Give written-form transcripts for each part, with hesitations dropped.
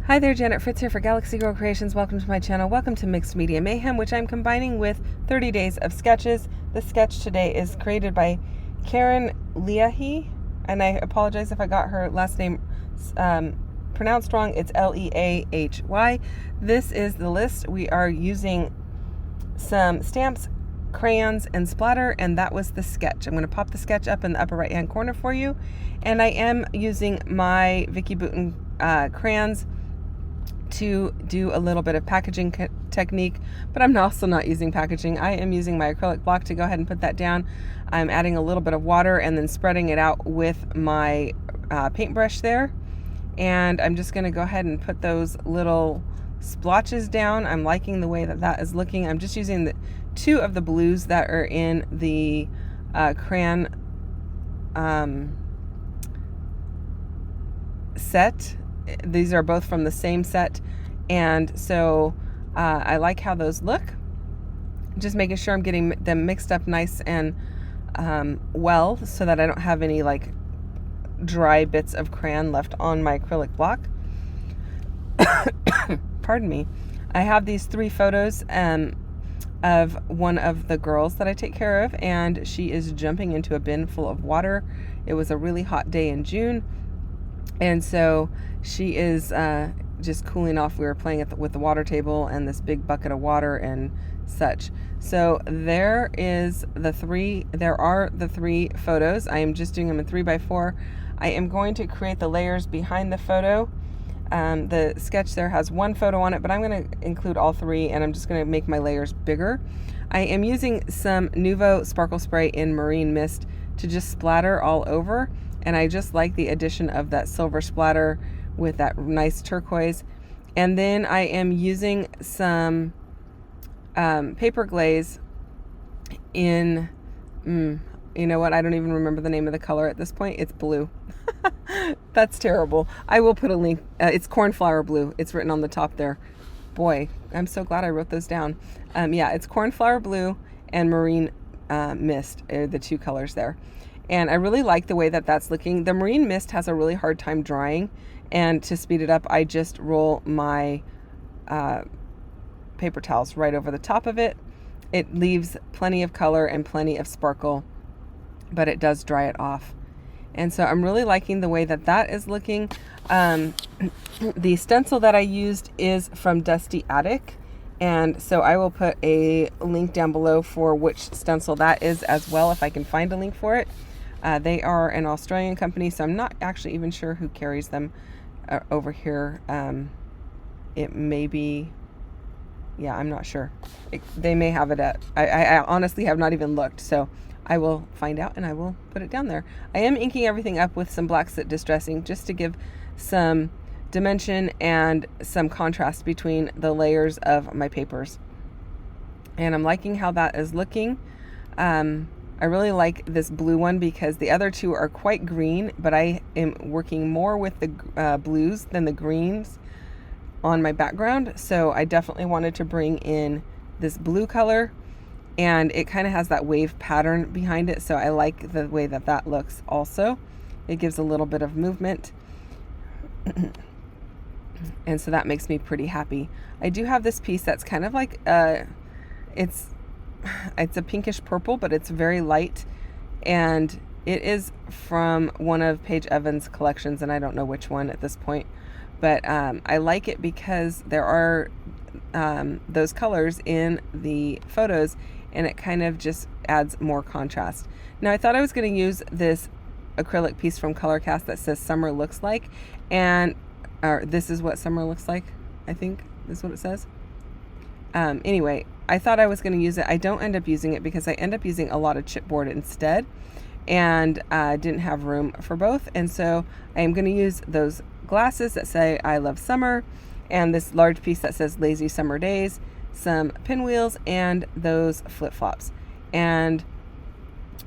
Hi there, Janet Fritz here for Galaxy Girl Creations. Welcome to my channel. Welcome to Mixed Media Mayhem, which I'm combining with 30 days of sketches. The sketch today is created by Karen Leahy, and I apologize if I got her last name pronounced wrong. It's Leahy. This is the list. We are using some stamps, crayons, and splatter, and that was the sketch. I'm going to pop the sketch up in the upper right hand corner for you, and I am using my Vicky Bouton crayons to do a little bit of packaging technique, but I'm also not using packaging. I am using my acrylic block to go ahead and put that down. I'm adding a little bit of water and then spreading it out with my paintbrush there, and I'm just going to go ahead and put those little splotches down. I'm liking the way that that is looking. I'm just using the two of the blues that are in the crayon set. These are both from the same set, and so I like how those look. Just making sure I'm getting them mixed up nice and well, so that I don't have any like dry bits of crayon left on my acrylic block. Pardon me. I have these three photos of one of the girls that I take care of, and she is jumping into a bin full of water. It was a really hot day in June, and so she is just cooling off. We were playing with the water table and this big bucket of water and such. So there are the three photos. I am just doing them in 3x4. I am going to create the layers behind the photo. The sketch there has one photo on it, but I'm going to include all three, and I'm just going to make my layers bigger. I am using some Nuvo Sparkle Spray in Marine Mist to just splatter all over, and I just like the addition of that silver splatter with that nice turquoise. And then I am using some paper glaze in, you know what, I don't even remember the name of the color at this point. It's blue. That's terrible. I will put a link. It's cornflower blue. It's written on the top there. Boy, I'm so glad I wrote those down. Yeah, it's cornflower blue and marine mist are the two colors there. And I really like the way that that's looking. The marine mist has a really hard time drying, and to speed it up, I just roll my paper towels right over the top of it. It leaves plenty of color and plenty of sparkle, but it does dry it off. And so I'm really liking the way that that is looking. The stencil that I used is from Dusty Attic, and so I will put a link down below for which stencil that is as well, if I can find a link for it. They are an Australian company, so I'm not actually even sure who carries them over here. It may be, yeah, I'm not sure. They may have it at, I honestly have not even looked, so I will find out and I will put it down there. I am inking everything up with some black soot distressing just to give some dimension and some contrast between the layers of my papers. And I'm liking how that is looking. I really like this blue one because the other two are quite green, but I am working more with the blues than the greens on my background. So I definitely wanted to bring in this blue color, and it kind of has that wave pattern behind it. So I like the way that that looks also. It gives a little bit of movement. And so that makes me pretty happy. I do have this piece that's kind of like, it's a pinkish purple, but it's very light, and it is from one of Paige Evans' collections, and I don't know which one at this point, but I like it because there are those colors in the photos, and it kind of just adds more contrast. Now I thought I was going to use this acrylic piece from Color Craze that says Summer Looks Like, and this is what summer looks like, I think is what it says. Anyway, I thought I was going to use it. I don't end up using it because I end up using a lot of chipboard instead, and didn't have room for both. And so I am going to use those glasses that say I love summer, and this large piece that says Lazy Summer Days, some pinwheels, and those flip-flops. And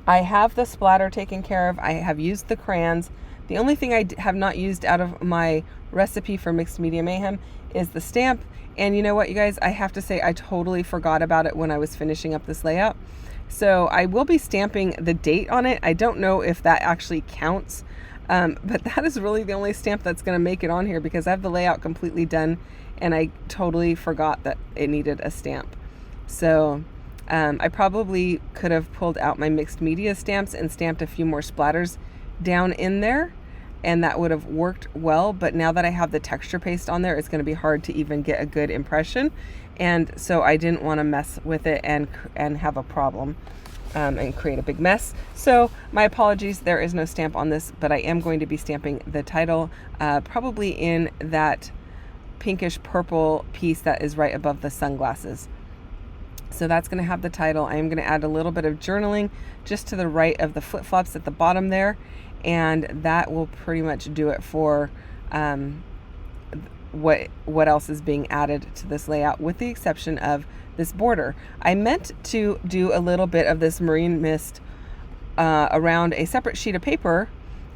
I have the splatter taken care of. I have used the crayons. The only thing I have not used out of my recipe for Mixed Media Mayhem is the stamp. And you know what, you guys, I have to say I totally forgot about it when I was finishing up this layout. So I will be stamping the date on it. I don't know if that actually counts But that is really the only stamp that's going to make it on here because I have the layout completely done and I totally forgot that it needed a stamp. So I probably could have pulled out my mixed media stamps and stamped a few more splatters down in there, and that would have worked well. But now that I have the texture paste on there, it's going to be hard to even get a good impression. And so I didn't want to mess with it and have a problem and create a big mess. So my apologies, there is no stamp on this, but I am going to be stamping the title probably in that pinkish purple piece that is right above the sunglasses. So that's going to have the title. I am going to add a little bit of journaling just to the right of the flip-flops at the bottom there, and that will pretty much do it for what else is being added to this layout, with the exception of this border. I meant to do a little bit of this marine mist around a separate sheet of paper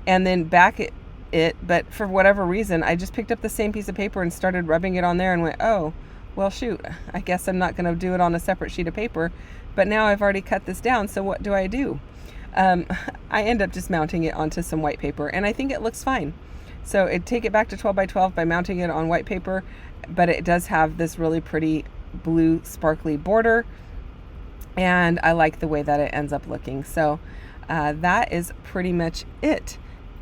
and then back it, but for whatever reason I just picked up the same piece of paper and started rubbing it on there and went, oh well, shoot, I guess I'm not going to do it on a separate sheet of paper. But now I've already cut this down, so what do? I end up just mounting it onto some white paper, and I think it looks fine. So I'd take it back to 12 by 12 by mounting it on white paper, but it does have this really pretty blue sparkly border, and I like the way that it ends up looking. So that is pretty much it.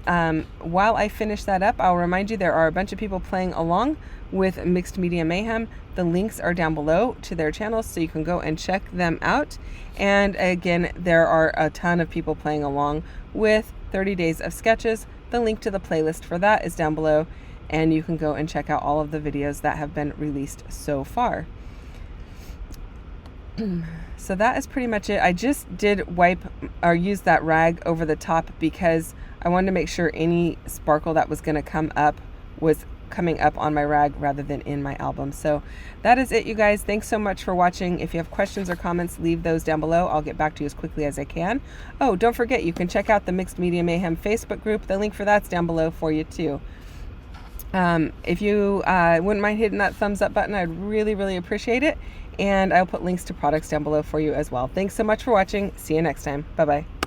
While I finish that up, I'll remind you there are a bunch of people playing along with Mixed Media Mayhem. The links are down below to their channels, so you can go and check them out. And again, there are a ton of people playing along with 30 Days of Sketches. The link to the playlist for that is down below, and you can go and check out all of the videos that have been released so far. So that is pretty much it. I just did wipe or use that rag over the top because I wanted to make sure any sparkle that was going to come up was coming up on my rag rather than in my album. So that is it, you guys. Thanks so much for watching. If you have questions or comments, leave those down below. I'll get back to you as quickly as I can. Oh, don't forget, you can check out the Mixed Media Mayhem Facebook group. The link for that's down below for you too. If you wouldn't mind hitting that thumbs up button, I'd really, really appreciate it. And I'll put links to products down below for you as well. Thanks so much for watching. See you next time. Bye-bye.